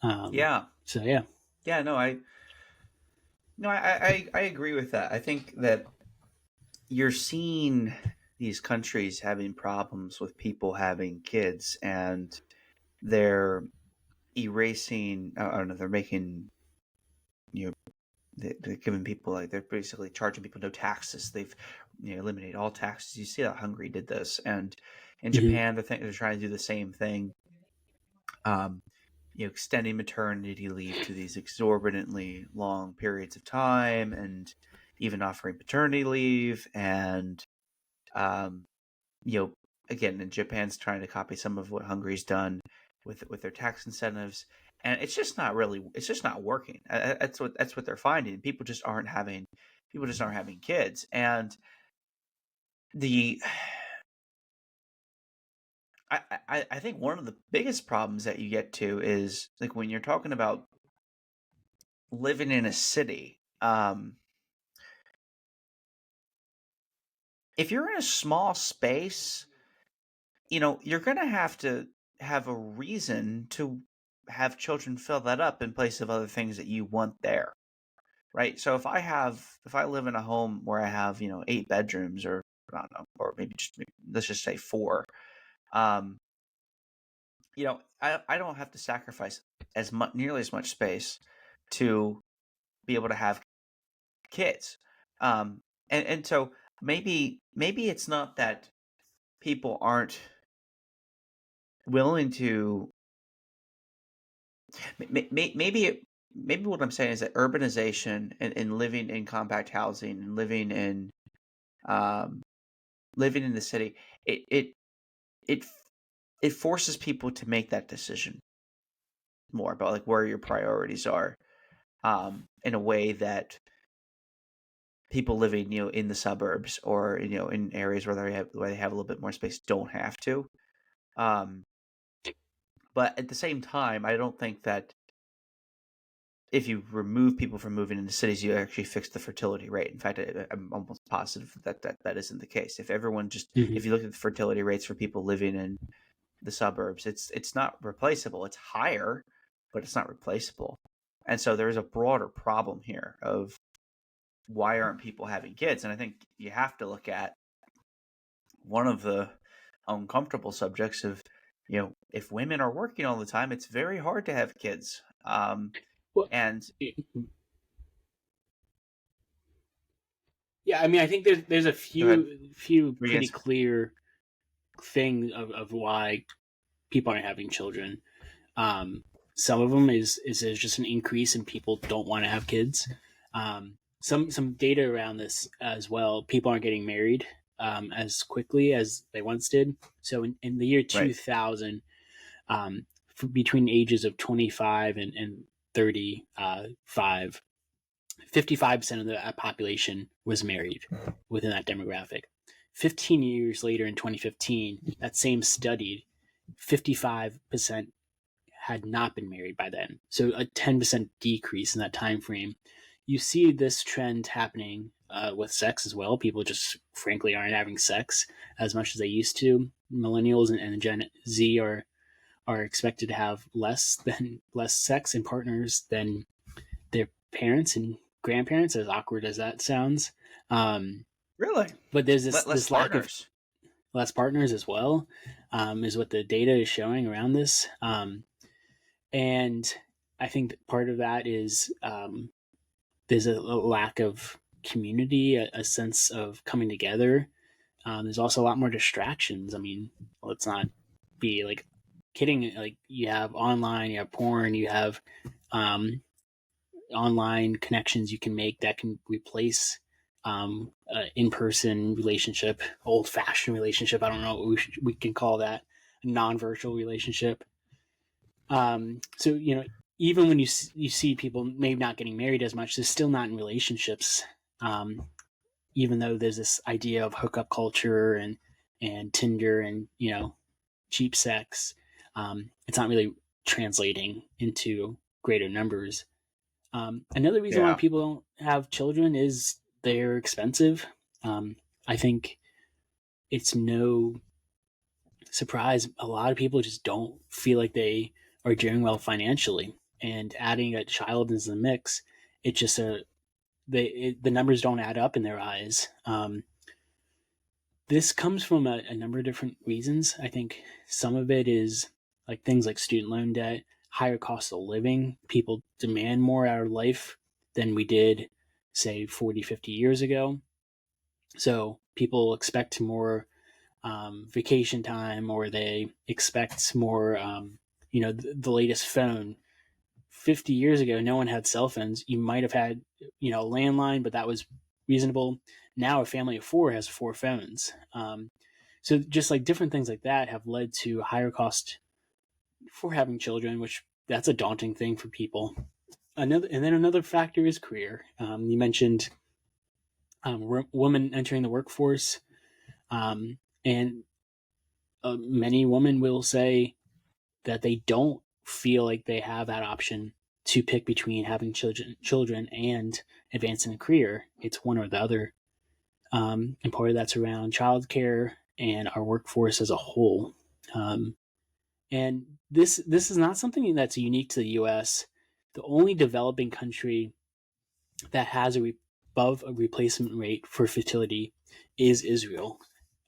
Um, Yeah, so yeah. yeah. No, I agree with that. I think that you're seeing these countries having problems with people having kids, and they're erasing. I don't know. They're making you know they're giving people, like, they're basically charging people no taxes. They've eliminated all taxes. You see that Hungary did this, and in Mhm. Japan they're trying to do the same thing. Um, extending maternity leave to these exorbitantly long periods of time, and even offering paternity leave, and um, again, and Japan's trying to copy some of what Hungary's done with their tax incentives, and it's just not working. That's what they're finding. People just aren't having kids, and the I think one of the biggest problems that you get to is like when you're talking about living in a city. If you're in a small space, you're going to have a reason to have children fill that up in place of other things that you want there, right? So if I live in a home where I have, 8 bedrooms, or I don't know, or maybe let's just say 4, um, I don't have to sacrifice nearly as much space to be able to have kids. And so maybe it's not that people aren't willing to. Maybe what I'm saying is that urbanization and living in compact housing and um, living in the city, it it forces people to make that decision more about like where your priorities are, in a way that people living in the suburbs or in areas where they have a little bit more space don't have to. Um, but at the same time, I don't think that if you remove people from moving into cities, you actually fix the fertility rate. In fact, I'm almost positive that isn't the case. Mm-hmm. If you look at the fertility rates for people living in the suburbs, it's not replaceable. It's higher, but it's not replaceable. And so there's a broader problem here of why aren't people having kids? And I think you have to look at one of the uncomfortable subjects of, if women are working all the time, it's very hard to have kids. Well, And yeah, I mean, I think there's a go ahead. few Were you pretty gonna say- clear thing of why people aren't having children. Um, some of them is there's just an increase in people don't want to have kids. Some data around this as well. People aren't getting married as quickly as they once did. So in the year Right. 2000, between ages of 25 and 35, 55% of the population was married within that demographic. 15 years later in 2015, that same study, 55% had not been married by then. So a 10% decrease in that time frame. You see this trend happening with sex as well. People just frankly aren't having sex as much as they used to. Millennials and Gen Z are expected to have less sex and partners than their parents and grandparents, as awkward as that sounds. Really? But there's Less this lack of partners. less partners as well, is what the data is showing around this. And I think that part of that is there's a lack of community, a sense of coming together. There's also a lot more distractions. I mean, let's not be like kidding. Like you have online, you have porn, you have um, online connections you can make that can replace in-person relationship, old-fashioned relationship. I don't know what we can call that, a non-virtual relationship. So even when you see people maybe not getting married as much, they're still not in relationships. Even though there's this idea of hookup culture and Tinder and cheap sex, it's not really translating into greater numbers. Another reason why Yeah. people don't have children is they're expensive. I think it's no surprise a lot of people just don't feel like they are doing well financially, and adding a child into the mix, it just the numbers don't add up in their eyes. This comes from a number of different reasons. I think some of it is like things like student loan debt, higher cost of living. People demand more out of life than we did, say, 40, 50 years ago. So people expect more vacation time, or they expect more, the latest phone. 50 years ago, no one had cell phones. You might have had, a landline, but that was reasonable. Now a family of four has 4 phones. So just like different things like that have led to higher cost for having children, which that's a daunting thing for people. Another factor is career. You mentioned women entering the workforce, and many women will say that they don't feel like they have that option to pick between having children and advancing a career. It's one or the other, and part of that's around childcare and our workforce as a whole. And this is not something that's unique to the U.S. The only developing country that has above a replacement rate for fertility is Israel.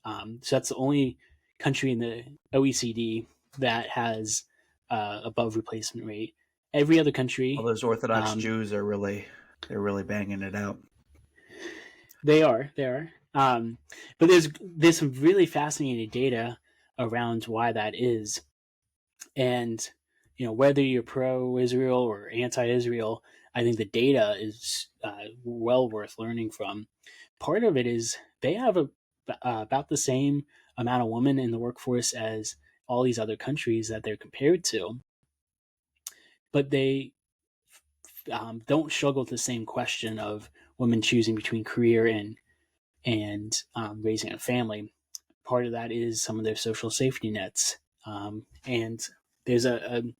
So that's the only country in the OECD that has above replacement rate. Every other All country, those Orthodox um, Jews are really banging it out. they are. But there's some really fascinating data around why that is, and whether you're pro Israel or anti Israel, I think the data is well worth learning from. Part of it is they have about the same amount of women in the workforce as all these other countries that they're compared to, but they don't struggle with the same question of women choosing between career and raising a family. Part of that is some of their social safety nets, and there's an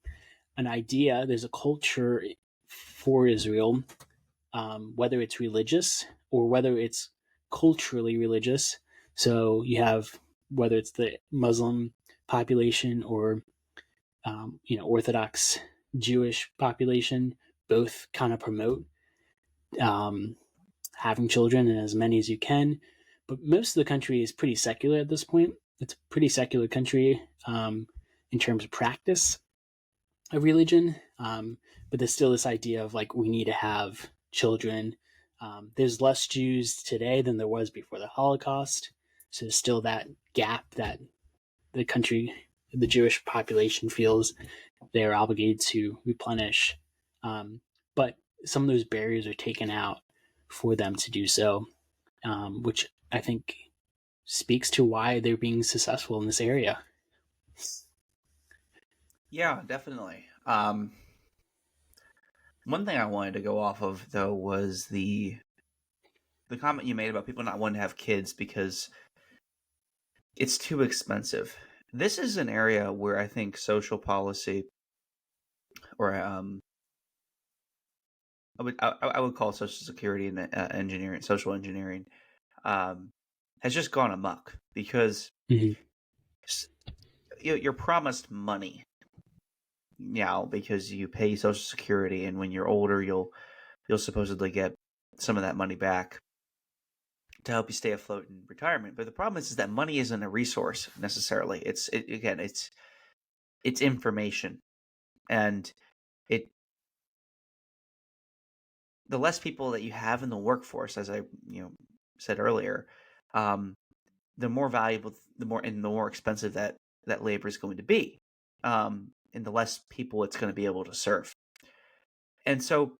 idea, there's a culture for Israel, whether it's religious or whether it's culturally religious. So you have whether it's the Muslim population or Orthodox Jewish population, both kind of promote um, having children and as many as you can. But most of the country is pretty secular at this point. It's a pretty secular country in terms of practice of religion, but there's still this idea of like we need to have children. There's less Jews today than there was before the Holocaust, so there's still that gap that the country, the Jewish population feels they're obligated to replenish. But some of those barriers are taken out for them to do so, which I think speaks to why they're being successful in this area. Yeah, definitely. One thing I wanted to go off of though was the comment you made about people not wanting to have kids because it's too expensive. This is an area where I think social policy, or I would call Social Security and engineering, social engineering, um, has just gone amok because Mhm. you're promised money now because you pay Social Security, and when you're older, you'll supposedly get some of that money back to help you stay afloat in retirement. But the problem is that money isn't a resource necessarily. Again, it's information, and it the less people that you have in the workforce, as I said earlier, um, the more valuable, the more expensive that labor is going to be, and the less people it's going to be able to serve. And so,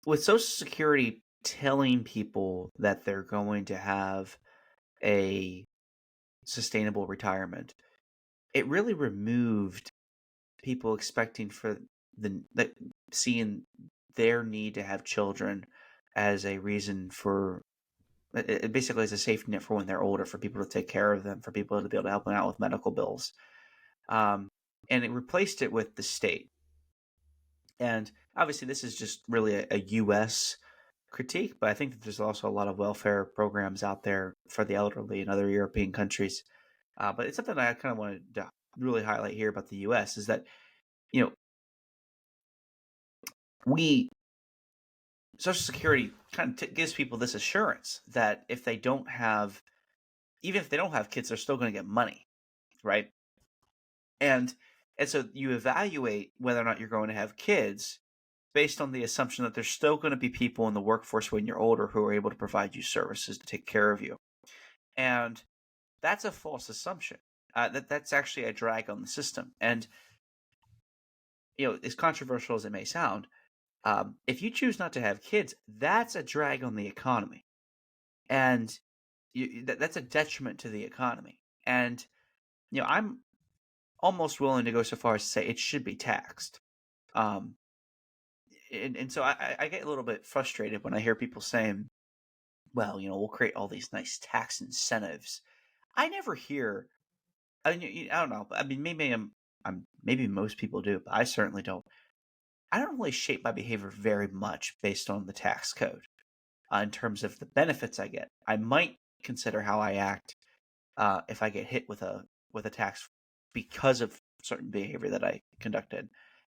with Social Security telling people that they're going to have a sustainable retirement, it really removed people expecting for the seeing their need to have children as a reason for it basically as a safety net for when they're older, for people to take care of them, for people to be able to help them out with medical bills. Um, and it replaced it with the state. And obviously, this is just really a U.S. critique, but I think that there's also a lot of welfare programs out there for the elderly in other European countries. But it's something I kind of wanted to really highlight here about the U.S. is that you know we Social Security kind of gives people this assurance that if they don't have, even if they don't have kids, they're still going to get money, right? And so you evaluate whether or not you're going to have kids based on the assumption that there's still going to be people in the workforce when you're older who are able to provide you services to take care of you. And that's a false assumption. That's actually a drag on the system. And as controversial as it may sound, if you choose not to have kids, that's a drag on the economy. And that's a detriment to the economy. And I'm almost willing to go so far as to say it should be taxed. Um, and so I get a little bit frustrated when I hear people saying, well, we'll create all these nice tax incentives. I never hear. I mean, I don't know. I mean, maybe most people do, but I certainly don't. I don't really shape my behavior very much based on the tax code in terms of the benefits I get. I might consider how I act if I get hit with a tax because of certain behavior that I conducted,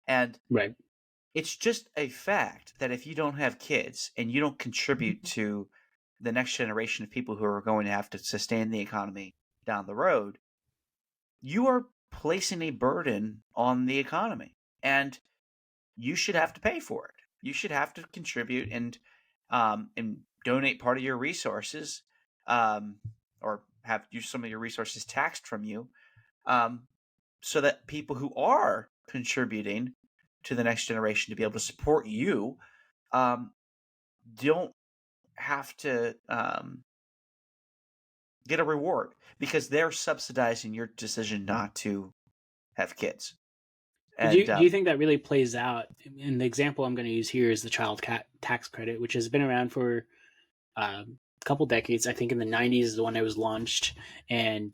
and Right. it's just a fact that if you don't have kids and you don't contribute to the next generation of people who are going to have to sustain the economy down the road, you are placing a burden on the economy, and you should have to pay for it. You should have to contribute and donate part of your resources, um, or have some of your resources taxed from you, um, so that people who are contributing to the next generation to be able to support you um, don't have to get a reward because they're subsidizing your decision not to have kids. But do And do you think that really plays out? And the example I'm going to use here is the tax credit, which has been around for a couple decades. I think in the 90s is the one that was launched, and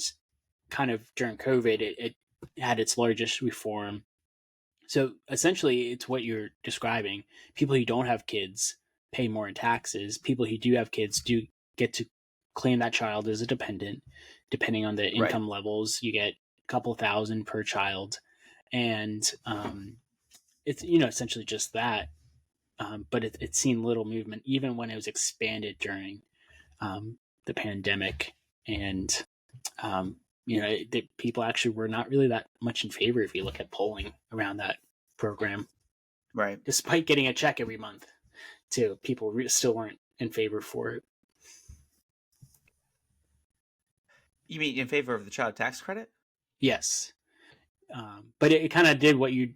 kind of during COVID, it had its largest reform. So essentially, it's what you're describing. People who don't have kids pay more in taxes. People who do have kids do get to claim that child as a dependent. Depending on the right, income levels, you get a couple thousand per child, and it's essentially just that. But it's seen little movement, even when it was expanded during the pandemic, and um, people actually were not really that much in favor if you look at polling around that program, right. despite getting a check every month. Too, people still weren't in favor for it. You mean in favor of the child tax credit? Yes, but it kind of did what you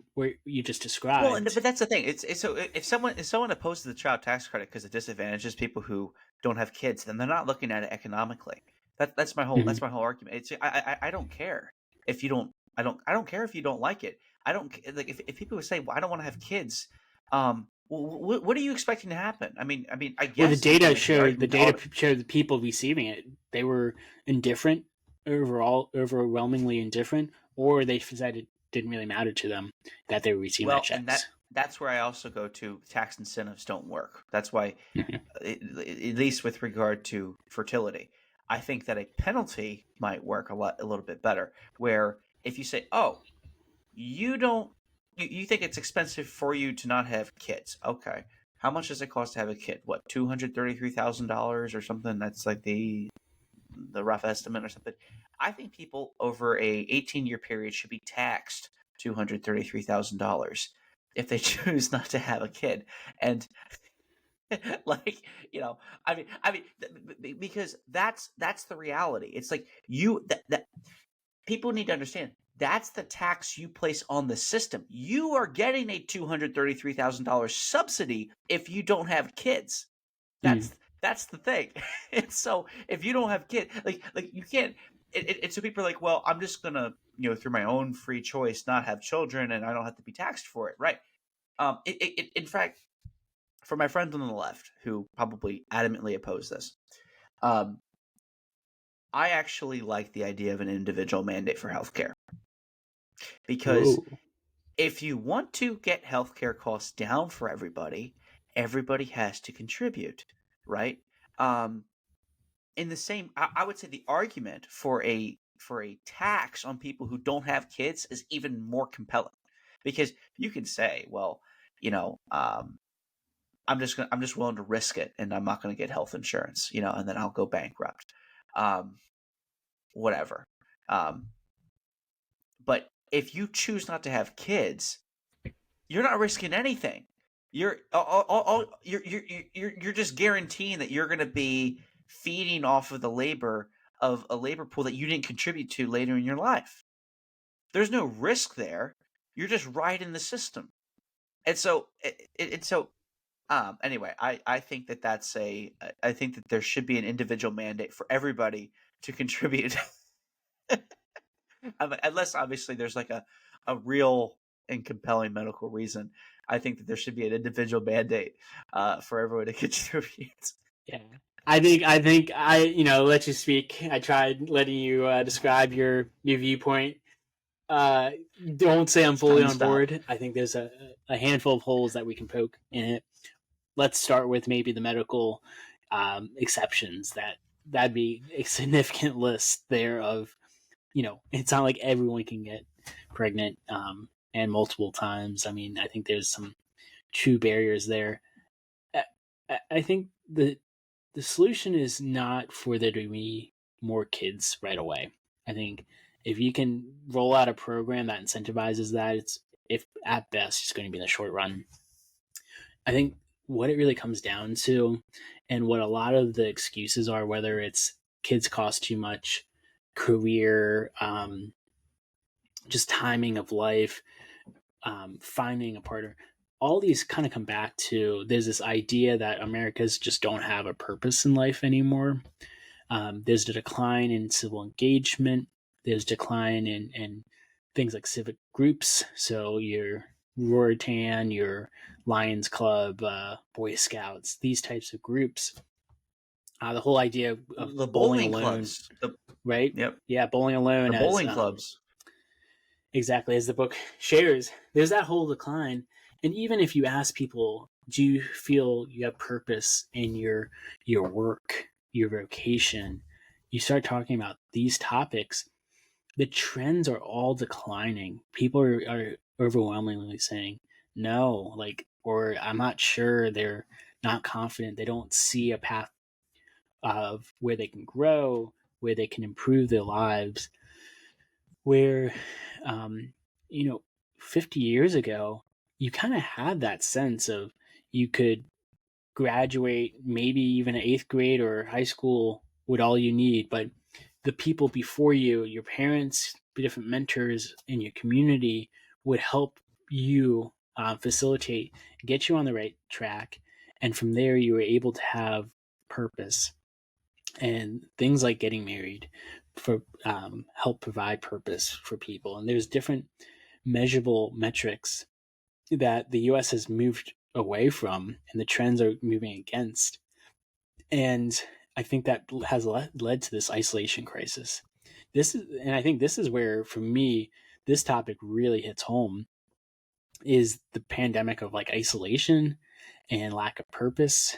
just Well, described. but that's the thing. It's so if someone opposes the child tax credit because it disadvantages people who don't have kids, then they're not looking at it economically. That's my whole Mhm. that's my whole argument. I don't care if you don't I don't care if you don't like it. I don't like if people would say, well, I don't want to have kids. What are you expecting to happen? I mean, I Well, the guess you can data make the showed the argument that data showed the people receiving it, they were indifferent overall, overwhelmingly indifferent, or they said it didn't really matter to them that they were receiving that well, and checks. that's where I also go to tax incentives don't work. That's why Mhm. at least with regard to fertility. I think that a penalty might work a little bit better. Where if you say, "Oh, you don't, you think it's expensive for you to not have kids? Okay, how much does it cost to have a kid? What, $233,000 or something? That's like the rough estimate or something. I think people over a 18-year period should be taxed $233,000 if they choose not to have a kid, and like because that's the reality. It's like that people need to understand that's the tax you place on the system. You are getting a $233,000 subsidy if you don't have kids. Mhm. That's the thing. And so if you don't have kids, like you can't. So people are like, well, I'm just gonna through my own free choice not have children, and I don't have to be taxed for it, right? In fact, for my friends on the left who probably adamantly oppose this, um, I actually like the idea of an individual mandate for healthcare because Whoa. if you want to get healthcare costs down for everybody, everybody has to contribute, right? Um, in the same, I would say the argument for a tax on people who don't have kids is even more compelling because you can say, well, you know, um, I'm just willing to risk it, and I'm not going to get health insurance, and then I'll go bankrupt, um, whatever. Um, but if you choose not to have kids, you're not risking anything. You're just guaranteeing that you're going to be feeding off of the labor of a labor pool that you didn't contribute to later in your life. There's no risk there. You're just riding the system, and so Anyway, I think that I think that there should be an individual mandate for everybody to contribute. Unless obviously there's like a real and compelling medical reason. I think that there should be an individual mandate for everyone to contribute. Yeah. I think you know, let you speak. I tried letting you describe your viewpoint. Uh, don't say I'm It's time fully to on stop. board. I think there's a handful of holes that we can poke in it. Let's start with maybe the medical exceptions. That'd be a significant list there of, you know, it's not like everyone can get pregnant and multiple times. I mean, I think there's some true barriers there. I think the solution is not for there to be more kids right away. I think if you can roll out a program that incentivizes that, it's, if at best, it's going to be in the short run. I think what it really comes down to, and what a lot of the excuses are, whether it's kids cost too much, career, just timing of life, finding a partner, all these kind of come back to there's this idea that Americans just don't have a purpose in life anymore. There's the decline in civil engagement. There's decline in things like civic groups. So your Roritan, your Lions Club, Boy Scouts, these types of groups. The whole idea of The bowling bowling alone, clubs. right? Yep. Yeah, bowling The alone as bowling clubs. exactly as the book shares. There's that whole decline, and even if you ask people, do you feel you have purpose in your work, your vocation? You start talking about these topics, the trends are all declining. People are overwhelmingly saying no, like, or I'm not sure. They're not confident. They don't see a path of where they can grow, where they can improve their lives, where, um, you know, 50 years ago, you kind of had that sense of you could graduate, maybe even eighth grade or high school with all you need, but the people before you, your parents, the different mentors in your community would help you facilitate, get you on the right track. And from there, you were able to have purpose, and things like getting married for help provide purpose for people. And there's different measurable metrics that the US has moved away from and the trends are moving against. And I think that has led to this isolation crisis. And I think this is where, for me, this topic really hits home, is the pandemic of like isolation and lack of purpose.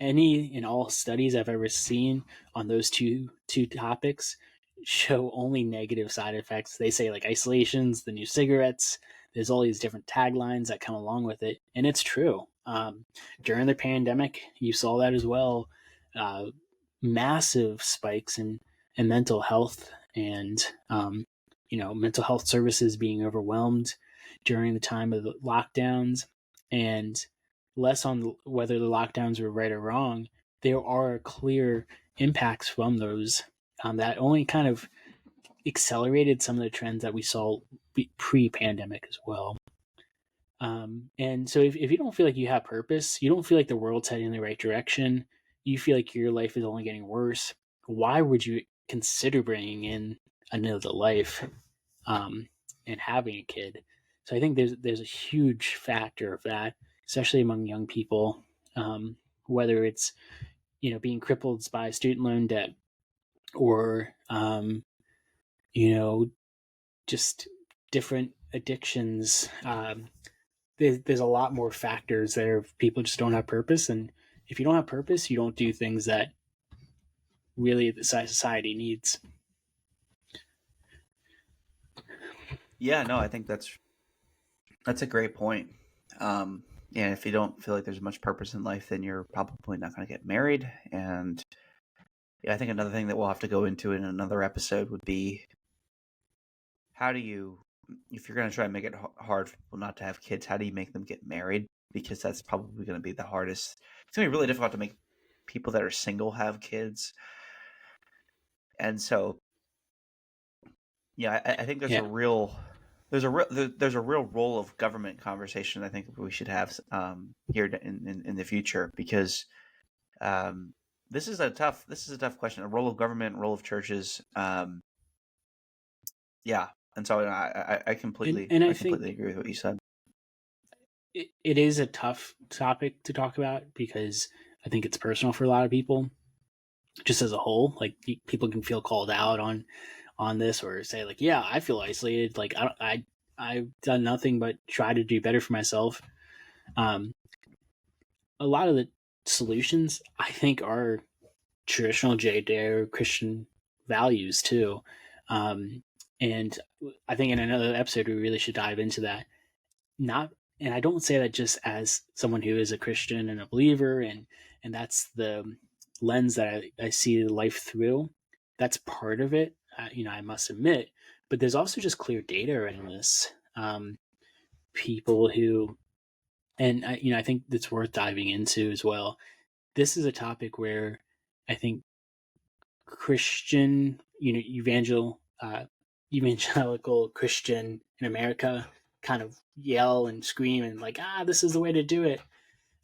Any and all studies I've ever seen on those two topics show only negative side effects. They say like isolation's the new cigarettes. There's all these different taglines that come along with it, and it's true. During the pandemic, you saw that as well. Uh, Massive spikes in mental health, and mental health services being overwhelmed during the time of the lockdowns, and less on whether the lockdowns were right or wrong. There are clear impacts from those that only kind of accelerated some of the trends that we saw pre-pandemic as well. And so if you don't feel like you have purpose, you don't feel like the world's heading in the right direction, you feel like your life is only getting worse, why would you consider bringing in another life um, and having a kid? So I think there's a huge factor of that, especially among young people, whether it's being crippled by student loan debt, or just different addictions. There's a lot more factors there. If people just don't have purpose, and if you don't have purpose, you don't do things that really the society needs. Yeah, no, I think that's a great point. Um, and if you don't feel like there's much purpose in life, then you're probably not going to get married. And yeah, I think another thing that we'll have to go into in another episode would be how do you, if you're going to try and make it hard for people not to have kids, how do you make them get married? Because that's probably going to be the hardest. It's going to be really difficult to make people that are single have kids. And so, yeah, I think Yeah, there's a real role of government conversation I think we should have here in the future, because um, this is a tough question. A role of government, role of churches. Yeah, and so And I I completely think agree with what you said. it is a tough topic to talk about because I think it's personal for a lot of people, just as a whole. Like people can feel called out on this, or say like, yeah, I feel isolated. Like I've done nothing but try to do better for myself. Um, a lot of the solutions I think are traditional Judeo Christian values too. Um, and I think in another episode we really should dive into that. Not, and I don't say that just as someone who is a Christian and a believer, and that's the lens that I see life through. That's part of it, I must admit. But there's also just clear data around this. People who, and I think it's worth diving into as well. This is a topic where I think Christian, evangelical Christian in America kind of yell and scream and like, this is the way to do it.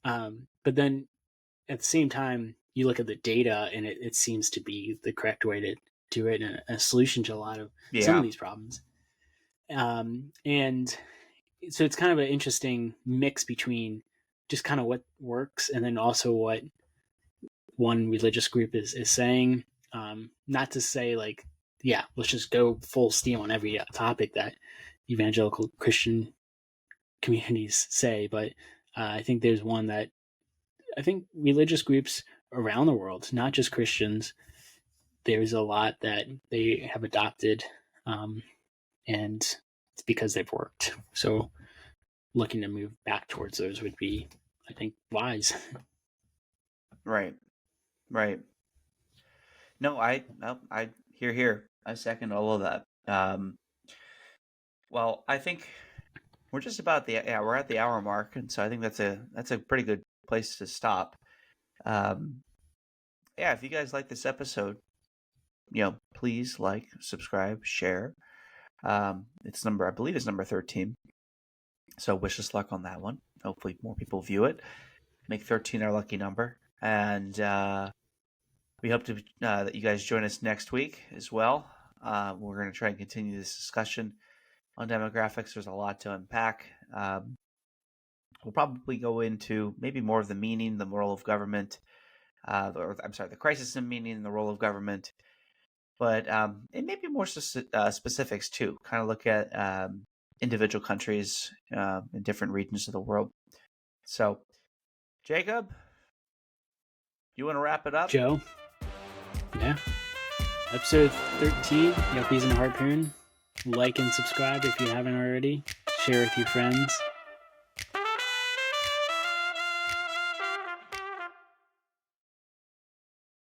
But then at the same time, you look at the data and it seems to be the correct way to do it and a solution to a lot of some of Yeah, these problems. And so it's kind of an interesting mix between just kind of what works and then also what one religious group is saying. Not to say like, yeah, let's just go full steam on every topic that evangelical Christian communities say, but I think there's one that I think religious groups around the world, not just Christians, there's a lot that they have adopted, and it's because they've worked. So looking to move back towards those would be, I think, wise. right, right. No, I here. I second all of that. Well, I think we're just about we're at the hour mark, and so I think that's a pretty good place to stop. Um, yeah, if you guys like this episode, please like, subscribe, share. I believe it's number 13. So wish us luck on that one. Hopefully more people view it. Make 13 our lucky number. And we hope that you guys join us next week as well. We're going to try and continue this discussion on demographics. There's a lot to unpack. We'll probably go into maybe more of the meaning, the role of government, the crisis in meaning and the role of government. But it may be more specifics too. Kind of look at individual countries in different regions of the world. So, Jacob, you want to wrap it up? Joe, yeah. Episode 13, Yuppies and Harpoon. Like and subscribe if you haven't already. Share with your friends.